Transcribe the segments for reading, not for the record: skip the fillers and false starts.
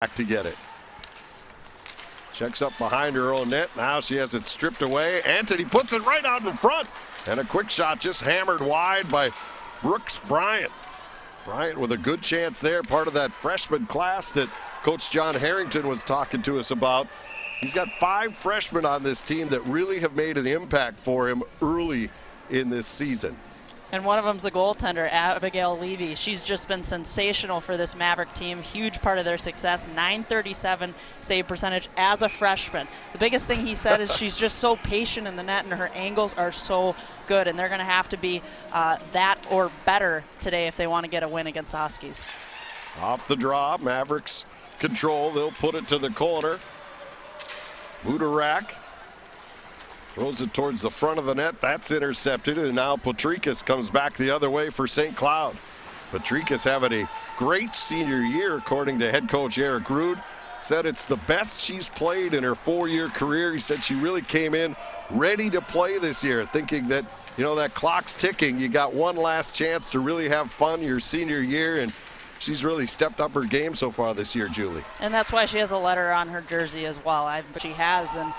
back to get it. Checks up behind her own net. Now she has it stripped away. Anthony puts it right out in front. And a quick shot just hammered wide by Brooks Bryant. Bryant with a good chance there, part of that freshman class that Coach John Harrington was talking to us about. He's got 5 freshmen on this team that really have made an impact for him early in this season. And one of them's a goaltender, Abigail Levy. She's just been sensational for this Maverick team. Huge part of their success. .937 save percentage as a freshman. The biggest thing he said is she's just so patient in the net, and her angles are so good. And they're going to have to be that or better today if they want to get a win against the Huskies. Off the draw, Mavericks control. They'll put it to the corner. Mudarak throws it towards the front of the net. That's intercepted, and now Patrikas comes back the other way for St. Cloud. Patrikas having a great senior year, according to head coach Eric Rude. Said it's the best she's played in her 4-year career. He said she really came in ready to play this year, thinking that, you know, that clock's ticking. You got one last chance to really have fun your senior year, and she's really stepped up her game so far this year, Julie. And that's why she has a letter on her jersey as well. She has, and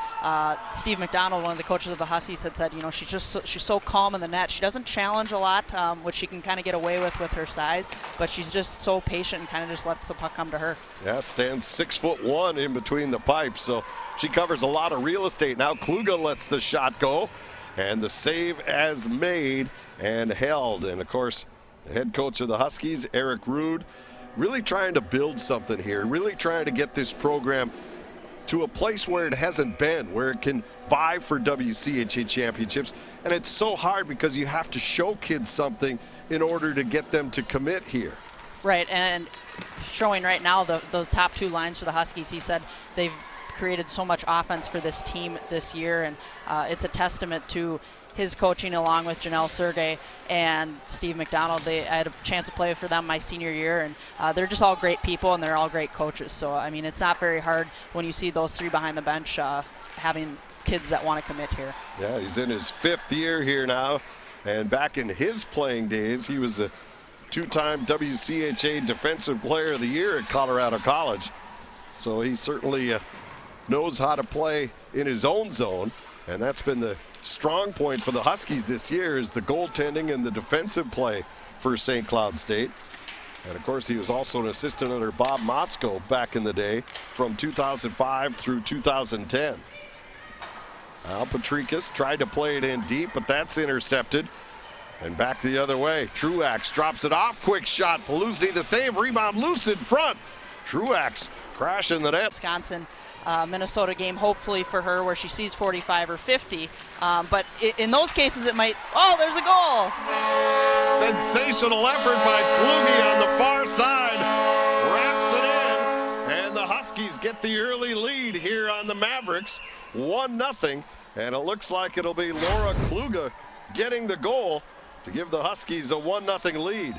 Steve McDonald, one of the coaches of the Huskies, had said, you know, she's so calm in the net. She doesn't challenge a lot, which she can kind of get away with her size, but she's just so patient and kind of just lets the puck come to her. Yeah, stands 6'1" in between the pipes, so she covers a lot of real estate. Now Kluge lets the shot go, and the save as made and held. And of course, the head coach of the Huskies, Eric Rude, really trying to build something here, really trying to get this program to a place where it hasn't been, where it can vie for WCHA championships. And it's so hard because you have to show kids something in order to get them to commit here. Right, and showing right now those top 2 lines for the Huskies, he said they've created so much offense for this team this year, and it's a testament to his coaching along with Janelle Sergey and Steve McDonald. I had a chance to play for them my senior year, and they're just all great people, and they're all great coaches. So, I mean, it's not very hard when you see those 3 behind the bench having kids that want to commit here. Yeah, he's in his 5th year here now, and back in his playing days, he was a 2-time WCHA Defensive Player of the Year at Colorado College. So he certainly knows how to play in his own zone, and that's been the strong point for the Huskies this year, is the goaltending and the defensive play for St. Cloud State. And of course, he was also an assistant under Bob Motzko back in the day from 2005 through 2010. Now Patrikas tried to play it in deep, but that's intercepted. And back the other way. Truax drops it off. Quick shot. Paluzzi the save. Rebound loose in front. Truax crashing the net. Wisconsin. Minnesota game, hopefully for her, where she sees 45 or 50. But in those cases, it might. Oh, there's a goal! Sensational effort by Kluge on the far side. Wraps it in. And the Huskies get the early lead here on the Mavericks. 1-0. And it looks like it'll be Laura Kluge getting the goal to give the Huskies a 1-0 lead.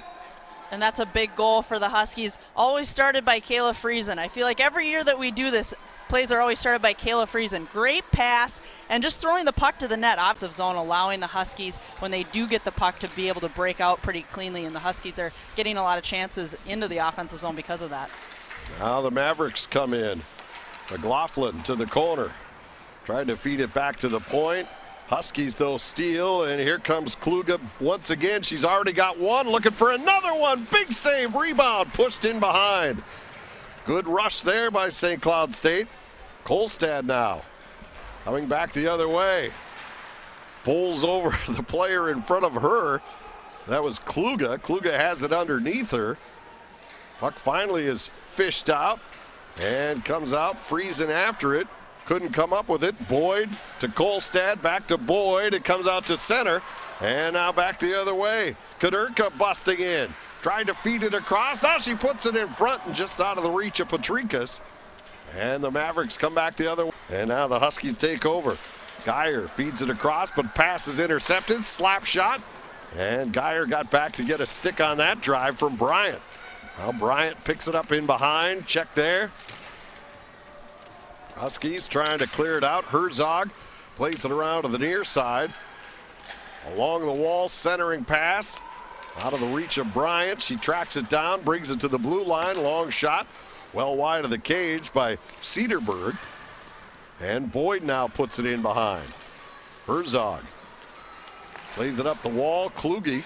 And that's a big goal for the Huskies. Always started by Kayla Friesen. I feel like every year that we do this, plays are always started by Kayla Friesen. Great pass, and just throwing the puck to the net, offensive zone, allowing the Huskies, when they do get the puck, to be able to break out pretty cleanly, and the Huskies are getting a lot of chances into the offensive zone because of that. Now the Mavericks come in. McLaughlin to the corner, trying to feed it back to the point. Huskies, though, steal, and here comes Kluge once again. She's already got one, looking for another one. Big save, rebound, pushed in behind. Good rush there by St. Cloud State. Kolstad now coming back the other way. Pulls over the player in front of her. That was Kluge. Kluge has it underneath her. Puck finally is fished out and comes out. Friesen after it. Couldn't come up with it. Boyd to Kolstad, back to Boyd. It comes out to center, and now back the other way. Kaderka busting in, tried to feed it across. Now she puts it in front and just out of the reach of Patrikas. And the Mavericks come back the other way. And now the Huskies take over. Geyer feeds it across, but pass is intercepted. Slap shot, and Geyer got back to get a stick on that drive from Bryant. Now Bryant picks it up in behind. Check there. Huskies trying to clear it out. Herzog plays it around to the near side. Along the wall, centering pass. Out of the reach of Bryant. She tracks it down, brings it to the blue line. Long shot. well wide of the cage by Cedarburg. And Boyd now puts it in behind. Herzog plays it up the wall. Kluge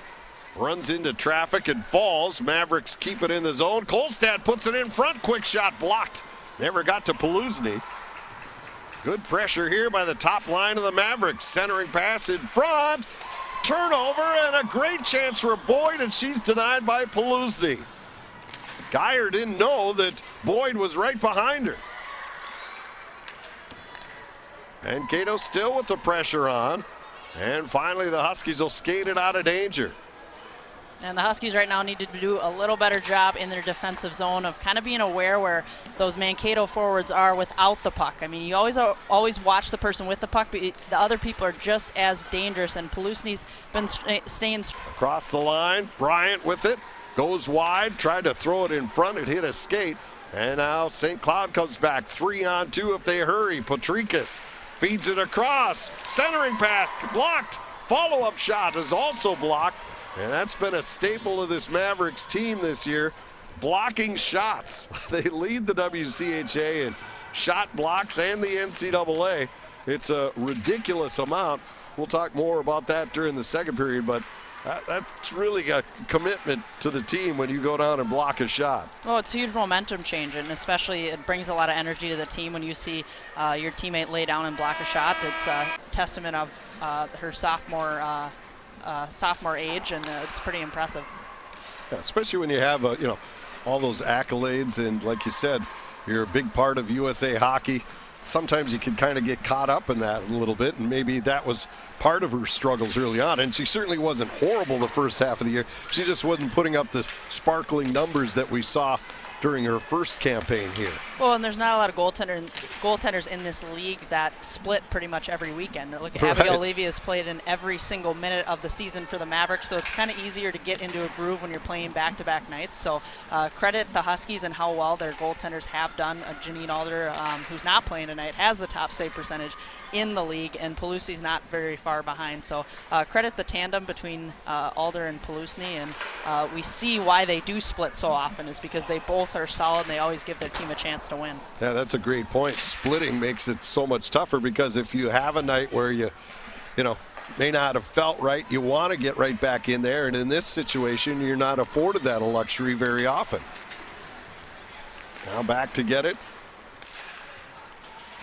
runs into traffic and falls. Mavericks keep it in the zone. Kolstad puts it in front. Quick shot blocked. Never got to Peluzny. Good pressure here by the top line of the Mavericks. Centering pass in front. Turnover and a great chance for Boyd, and she's denied by Peluzny. Geyer didn't know that Boyd was right behind her. And Cato still with the pressure on. And finally the Huskies will skate it out of danger. And the Huskies right now need to do a little better job in their defensive zone of kind of being aware where those Mankato forwards are without the puck. I mean, you always watch the person with the puck, but the other people are just as dangerous, and Peluzny's been staying. Across the line, Bryant with it, goes wide, tried to throw it in front, it hit a skate, and now St. Cloud comes back 3-on-2 if they hurry. Patrikas feeds it across, centering pass blocked, follow-up shot is also blocked. And that's been a staple of this Mavericks team this year, blocking shots. They lead the WCHA in shot blocks and the NCAA. It's a ridiculous amount. We'll talk more about that during the second period, but that's really a commitment to the team when you go down and block a shot. Well, it's a huge momentum change, and especially it brings a lot of energy to the team when you see your teammate lay down and block a shot. It's a testament of her sophomore age, and it's pretty impressive. Yeah, especially when you have all those accolades, and like you said, you're a big part of USA hockey. Sometimes you can kind of get caught up in that a little bit, and maybe that was part of her struggles early on. And she certainly wasn't horrible the first half of the year. She just wasn't putting up the sparkling numbers that we saw during her first campaign here. Well, and there's not a lot of goaltenders in this league that split pretty much every weekend. Look, Abigail Levy has played in every single minute of the season for the Mavericks, so it's kind of easier to get into a groove when you're playing back-to-back nights. So credit the Huskies and how well their goaltenders have done. Janine Alder, who's not playing tonight, has the top save percentage in the league, and Peluzny's not very far behind. So credit the tandem between Alder and Peluzny, and we see why they do split so often is because they both are solid and they always give their team a chance to win. Yeah, that's a great point. Splitting makes it so much tougher, because if you have a night where you may not have felt right, you want to get right back in there, and in this situation you're not afforded that luxury very often. Now back to get it.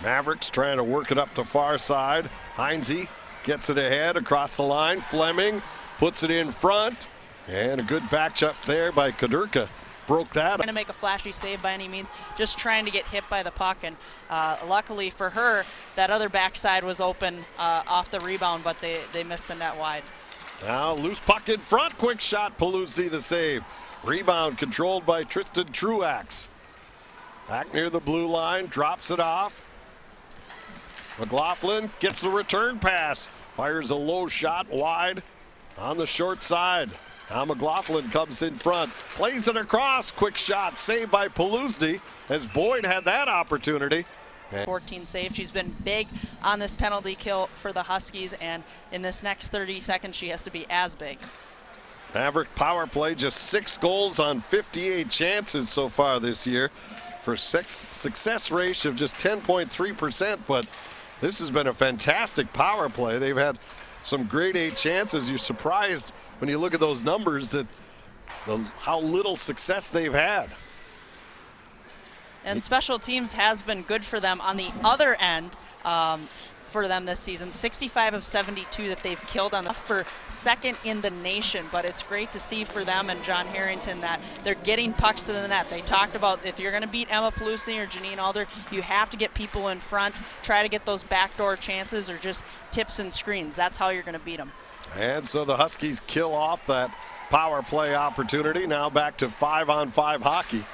Mavericks trying to work it up the far side. Heinze gets it ahead across the line. Fleming puts it in front, and a good back up there by Kadurka. Broke that. Trying to make a flashy save by any means, just trying to get hit by the puck, and luckily for her, that other backside was open off the rebound, but they missed the net wide. Now loose puck in front, quick shot, Peluzny the save. Rebound controlled by Tristan Truax. Back near the blue line, drops it off. McLaughlin gets the return pass, fires a low shot wide on the short side. Now McLaughlin comes in front, plays it across, quick shot, saved by Peluzny as Boyd had that opportunity. 14 save. She's been big on this penalty kill for the Huskies, and in this next 30 seconds she has to be as big. Maverick power play, just 6 goals on 58 chances so far this year for success ratio of just 10.3%, but this has been a fantastic power play. They've had some grade A chances. You're surprised when you look at those numbers that how little success they've had. And special teams has been good for them on the other end for them this season. 65 of 72 that they've killed on for second in the nation, but it's great to see for them and John Harrington that they're getting pucks to the net. They talked about if you're going to beat Emma Peluzny or Janine Alder, you have to get people in front, try to get those backdoor chances or just tips and screens. That's how you're going to beat them. And so the Huskies kill off that power play opportunity. Now back to 5-on-5 hockey.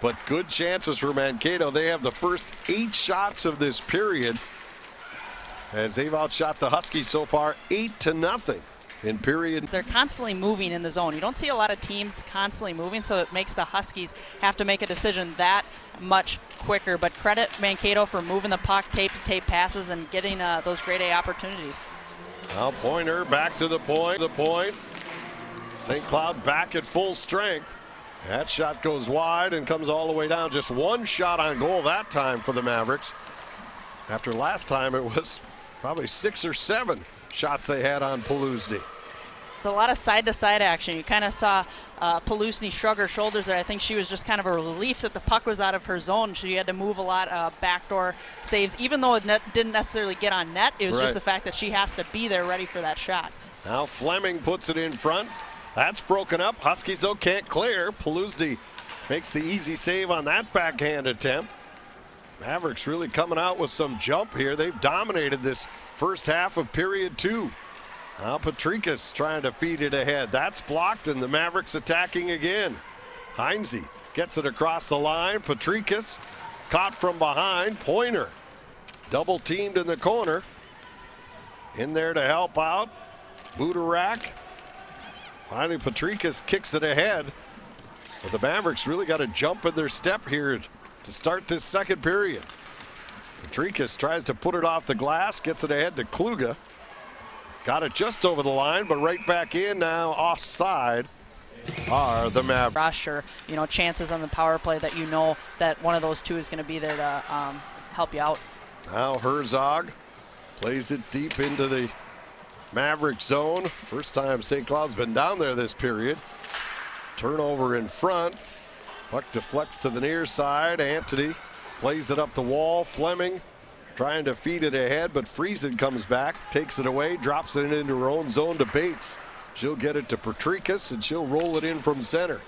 But good chances for Mankato. They have the first 8 shots of this period, as they've outshot the Huskies so far 8-0 in period. They're constantly moving in the zone. You don't see a lot of teams constantly moving, so it makes the Huskies have to make a decision that much quicker. But credit Mankato for moving the puck, tape-to-tape passes, and getting those grade A opportunities. Now Pointer back to the point. St. Cloud back at full strength. That shot goes wide and comes all the way down. Just one shot on goal that time for the Mavericks. After last time it was probably 6 or 7 shots they had on Puluzny. It's a lot of side-to-side action. You kind of saw Puluzny shrug her shoulders there. I think she was just kind of a relief that the puck was out of her zone. She had to move a lot of backdoor saves. Even though it didn't necessarily get on net, it was just the fact that she has to be there ready for that shot. Now Fleming puts it in front. That's broken up. Huskies, though, can't clear. Puluzny makes the easy save on that backhand attempt. Mavericks really coming out with some jump here. They've dominated this first half of period 2. Now Patrikas trying to feed it ahead. That's blocked, and the Mavericks attacking again. Heinze gets it across the line. Patrikas caught from behind. Pointer double teamed in the corner. In there to help out. Budarak. Finally, Patrikas kicks it ahead. But the Mavericks really got to jump in their step here to start this second period. Patrikas tries to put it off the glass, gets it ahead to Kluge. Got it just over the line, but right back in now, offside are the Mavericks. Rush or, chances on the power play that you know that one of those two is going to be there to help you out. Now Herzog plays it deep into the Maverick zone. First time St. Cloud's been down there this period. Turnover in front. Puck deflects to the near side. Anthony plays it up the wall. Fleming trying to feed it ahead, but Friesen comes back, takes it away, drops it into her own zone to Bates. She'll get it to Patrikas, and she'll roll it in from center.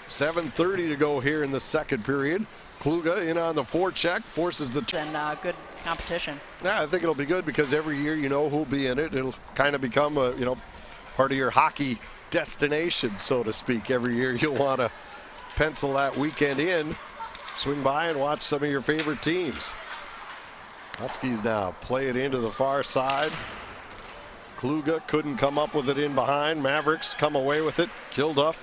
7:30 to go here in the second period. Kluge in on the forecheck, forces the... And good competition. Yeah, I think it'll be good because every year you know who'll be in it. It'll kind of become a, part of your hockey destination, so to speak. Every year you'll want to pencil that weekend in, swing by and watch some of your favorite teams. Huskies now play it into the far side. Kluge couldn't come up with it in behind. Mavericks come away with it. Kilduff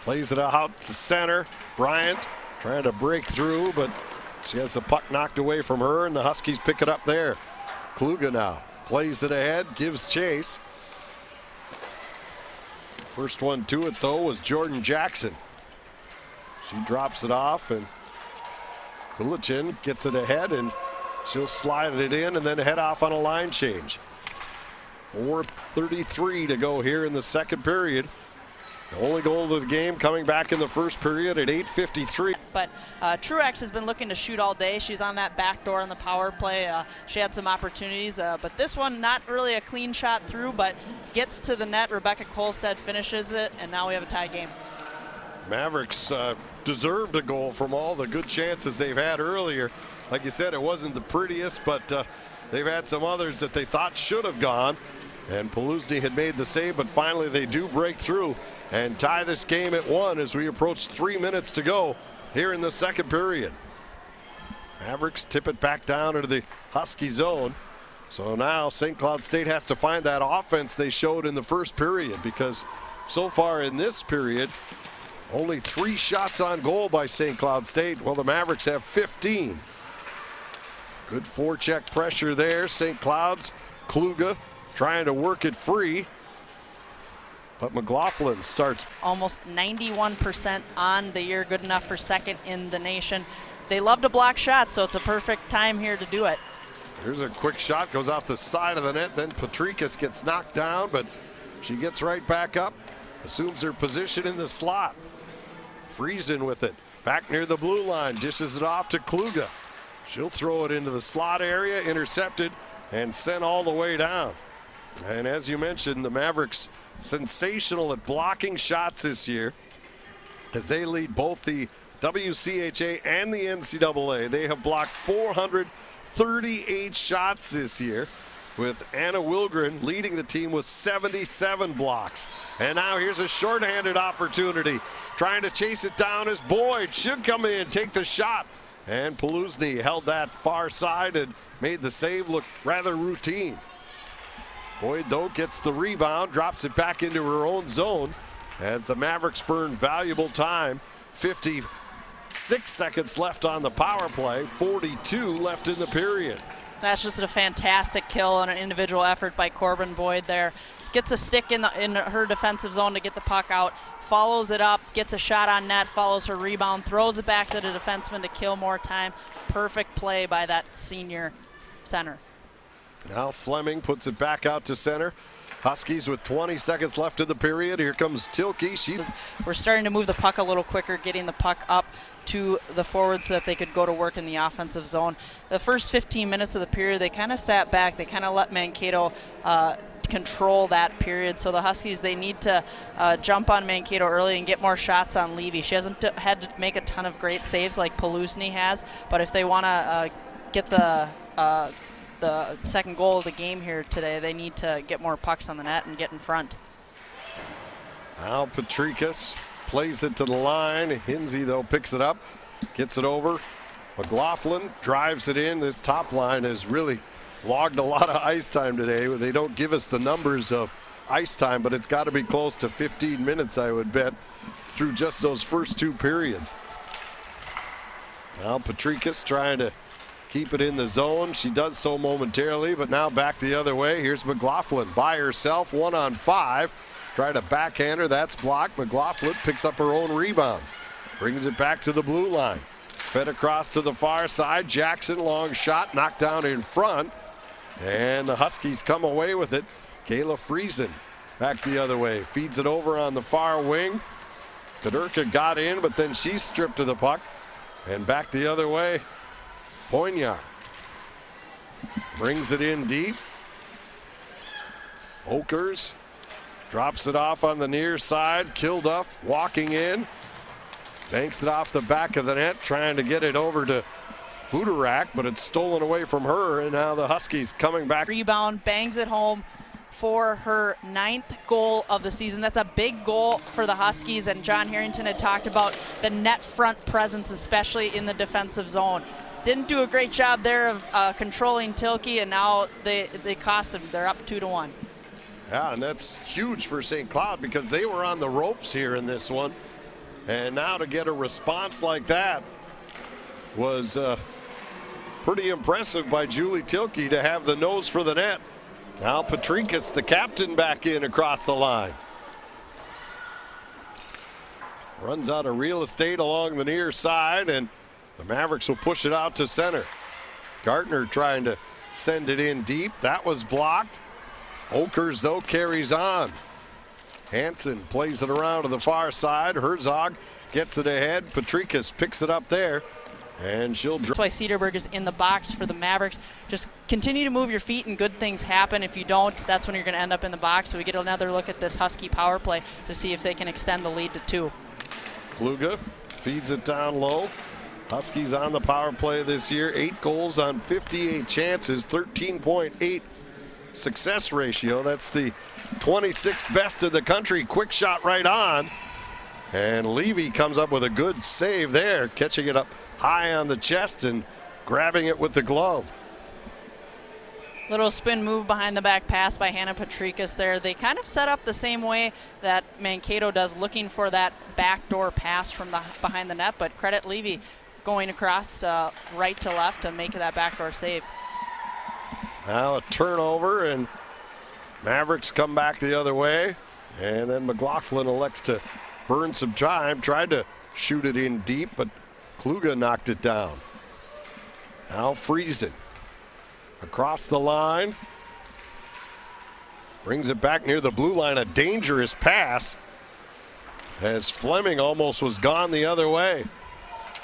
plays it out to center. Bryant trying to break through, but she has the puck knocked away from her, and the Huskies pick it up there. Kluge now plays it ahead, gives chase. First one to it, though, was Jordan Jackson. She drops it off, and Kulichin gets it ahead, and she'll slide it in and then head off on a line change. 4:33 to go here in the second period. The only goal of the game coming back in the first period at 8:53. But Truex has been looking to shoot all day. She's on that back door on the power play. She had some opportunities, but this one not really a clean shot through, but gets to the net. Rebecca Kolstad finishes it, and now we have a tie game. Mavericks deserved a goal from all the good chances they've had earlier. Like you said, it wasn't the prettiest, but they've had some others that they thought should have gone. And Puluzny had made the save, but finally they do break through and tie this game at 1 as we approach 3 minutes to go here in the second period. Mavericks tip it back down into the Husky zone. So now St. Cloud State has to find that offense they showed in the first period, because so far in this period, only 3 shots on goal by St. Cloud State, while the Mavericks have 15. Good forecheck pressure there. St. Cloud's Kluge trying to work it free. But McLaughlin starts. Almost 91% on the year, good enough for second in the nation. They love to block shots, so it's a perfect time here to do it. Here's a quick shot, goes off the side of the net. Then Patrikas gets knocked down, but she gets right back up, assumes her position in the slot. Friesen with it, back near the blue line, dishes it off to Kluge. She'll throw it into the slot area, intercepted, and sent all the way down. And as you mentioned, the Mavericks sensational at blocking shots this year, as they lead both the WCHA and the NCAA. They have blocked 438 shots this year, with Anna Wilgren leading the team with 77 blocks. And now here's a shorthanded opportunity. Trying to chase it down as Boyd should come in, take the shot. And Puluzny held that far side and made the save look rather routine. Boyd, though, gets the rebound, drops it back into her own zone as the Mavericks burn valuable time. 56 seconds left on the power play, 42 left in the period. That's just a fantastic kill and an individual effort by Corbin Boyd there. gets a stick in her defensive zone to get the puck out, follows it up, gets a shot on net, follows her rebound, throws it back to the defenseman to kill more time. Perfect play by that senior center. Now Fleming puts it back out to center. Huskies with 20 seconds left in the period. Here comes Tilke. We're starting to move the puck a little quicker, getting the puck up to the forwards so that they could go to work in the offensive zone. The first 15 minutes of the period, they kind of sat back. They kind of let Mankato control that period. So the Huskies, they need to jump on Mankato early and get more shots on Levy. She hasn't had to make a ton of great saves like Palusny has, but if they want to get the second goal of the game here today, they need to get more pucks on the net and get in front. Now Patrikas plays it to the line. Hinsey, though, picks it up, gets it over. McLaughlin drives it in. This top line has really logged a lot of ice time today. They don't give us the numbers of ice time, but it's got to be close to 15 minutes, I would bet, through just those first two periods. Now Patrikas trying to keep it in the zone. She does so momentarily, but now back the other way. Here's McLaughlin by herself, 1-on-5. Try to backhand her. That's blocked. McLaughlin picks up her own rebound. Brings it back to the blue line. Fed across to the far side. Jackson, long shot, knocked down in front. And the Huskies come away with it. Kayla Friesen back the other way. Feeds it over on the far wing. Kaderka got in, but then she's stripped of the puck. And back the other way. Poignard brings it in deep. Oakers drops it off on the near side. Kilduff walking in. Banks it off the back of the net, trying to get it over to Budarak, but it's stolen away from her, and now the Huskies coming back. Rebound, bangs it home for her 9th goal of the season. That's a big goal for the Huskies, and John Harrington had talked about the net front presence, especially in the defensive zone. Didn't do a great job there of controlling Tilke, and now they cost them. They're up 2-1. Yeah, and that's huge for St. Cloud because they were on the ropes here in this one. And now to get a response like that was pretty impressive by Julie Tilke to have the nose for the net. Now Patrikas, the captain, back in across the line. Runs out of real estate along the near side, and the Mavericks will push it out to center. Gardner trying to send it in deep. That was blocked. Oakers, though, carries on. Hansen plays it around to the far side. Herzog gets it ahead. Patrikas picks it up there, and she'll drop. That's why Cedarburg is in the box for the Mavericks. Just continue to move your feet, and good things happen. If you don't, that's when you're going to end up in the box. So we get another look at this Husky power play to see if they can extend the lead to 2. Kluge feeds it down low. Huskies on the power play this year. 8 goals on 58 chances, 13.8 success ratio. That's the 26th best in the country. Quick shot right on. And Levy comes up with a good save there, catching it up high on the chest and grabbing it with the glove. Little spin move behind the back pass by Hannah Patrikas there. They kind of set up the same way that Mankato does, looking for that backdoor pass from behind the net, but credit Levy going across right to left to make that backdoor save. Now a turnover, and Mavericks come back the other way, and then McLaughlin elects to burn some time. Tried to shoot it in deep, but Kluge knocked it down. Now Friesen across the line. Brings it back near the blue line. A dangerous pass as Fleming almost was gone the other way.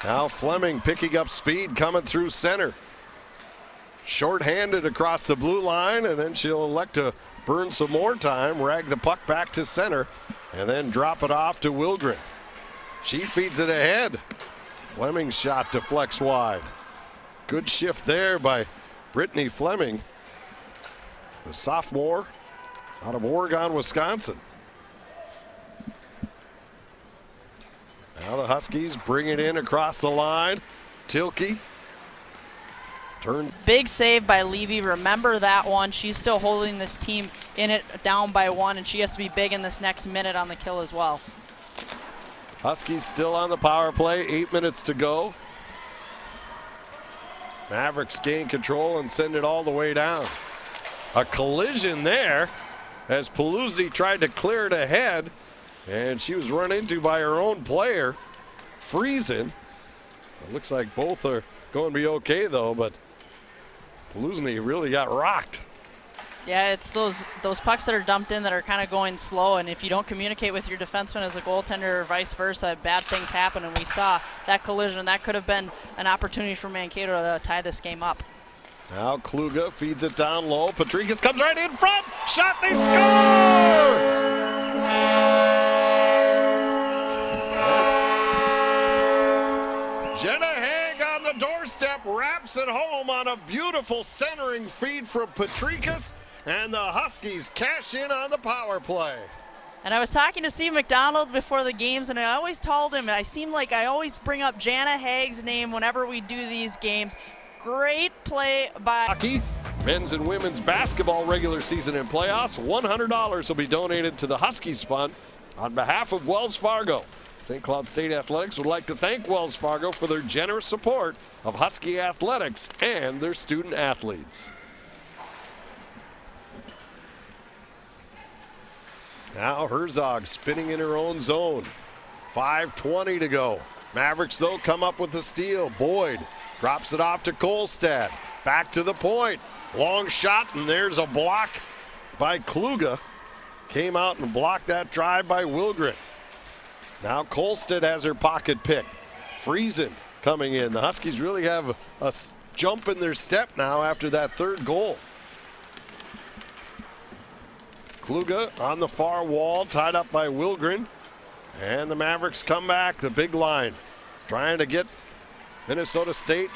Now Fleming picking up speed, coming through center. Short-handed across the blue line, and then she'll elect to burn some more time, rag the puck back to center, and then drop it off to Wilgren. She feeds it ahead. Fleming's shot deflects wide. Good shift there by Brittany Fleming, the sophomore out of Oregon, Wisconsin. Now the Huskies bring it in across the line. Tilke. Big save by Levy. Remember that one. She's still holding this team in it down by 1, and she has to be big in this next minute on the kill as well. Huskies still on the power play. 8 minutes to go. Mavericks gain control and send it all the way down. A collision there. as Peluzny tried to clear it ahead, and she was run into by her own player, Friesen. It looks like both are going to be okay though, but Peluzny really got rocked. Yeah, it's those pucks that are dumped in that are kind of going slow, and if you don't communicate with your defenseman as a goaltender or vice versa, bad things happen, and we saw that collision. That could have been an opportunity for Mankato to tie this game up. Now Kluge feeds it down low. Patrikas comes right in front. Shot, they score! Jenna Haig on the doorstep wraps it home on a beautiful centering feed from Patrikas, and the Huskies cash in on the power play. And I was talking to Steve McDonald before the games, and I always told him, I seem like I always bring up Jana Haig's name whenever we do these games. Great play by hockey. Men's and women's basketball regular season and playoffs. $100 will be donated to the Huskies Fund on behalf of Wells Fargo. St. Cloud State Athletics would like to thank Wells Fargo for their generous support of Husky athletics and their student athletes. Now Herzog spinning in her own zone. 5:20 to go. Mavericks, though, come up with a steal. Boyd drops it off to Kolstad. Back to the point. Long shot, and there's a block by Kluge. Came out and blocked that drive by Wilgren. Now Kolstad has her pocket pick. Friesen coming in. The Huskies really have a jump in their step now after that third goal. Kluge on the far wall, tied up by Wilgren. And the Mavericks come back, the big line, trying to get Minnesota State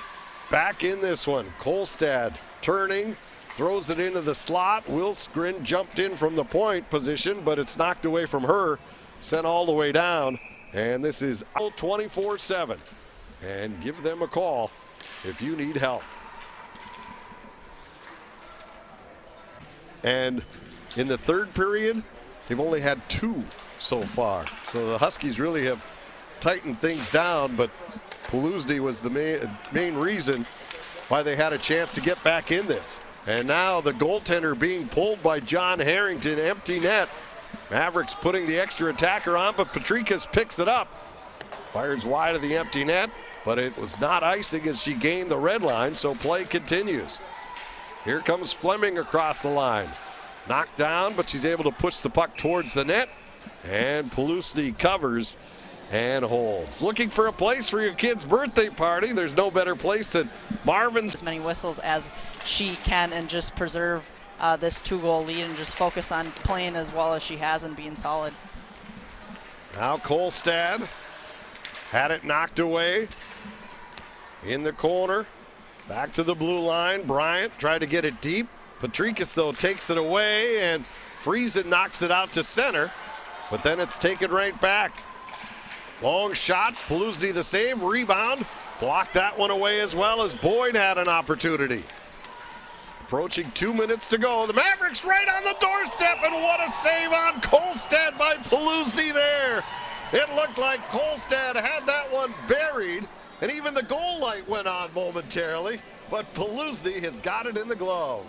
back in this one. Kolstad turning, throws it into the slot. Wilgren jumped in from the point position, but it's knocked away from her, sent all the way down. And this is 24-7. And give them a call if you need help. And in the third period, they've only had 2 so far. So the Huskies really have tightened things down, but Peluzny was the main reason why they had a chance to get back in this. And now the goaltender being pulled by John Harrington, empty net. Mavericks putting the extra attacker on, but Patrikas picks it up. Fires wide of the empty net, but it was not icing as she gained the red line, so play continues. Here comes Fleming across the line. Knocked down, but she's able to push the puck towards the net. And Peluzny covers and holds. Looking for a place for your kid's birthday party? There's no better place than Marvin's. As many whistles as she can and just preserve this 2-goal lead and just focus on playing as well as she has and being solid. Now Kolstad had it knocked away in the corner. Back to the blue line. Bryant tried to get it deep. Patrikas, though, takes it away, and Friesen knocks it out to center, but then it's taken right back. Long shot, Peluzny the save, rebound, blocked that one away as well as Boyd had an opportunity. Approaching 2 minutes to go. The Mavericks right on the doorstep, and what a save on Kolstad by Peluzny there. It looked like Kolstad had that one buried, and even the goal light went on momentarily, but Peluzny has got it in the glove.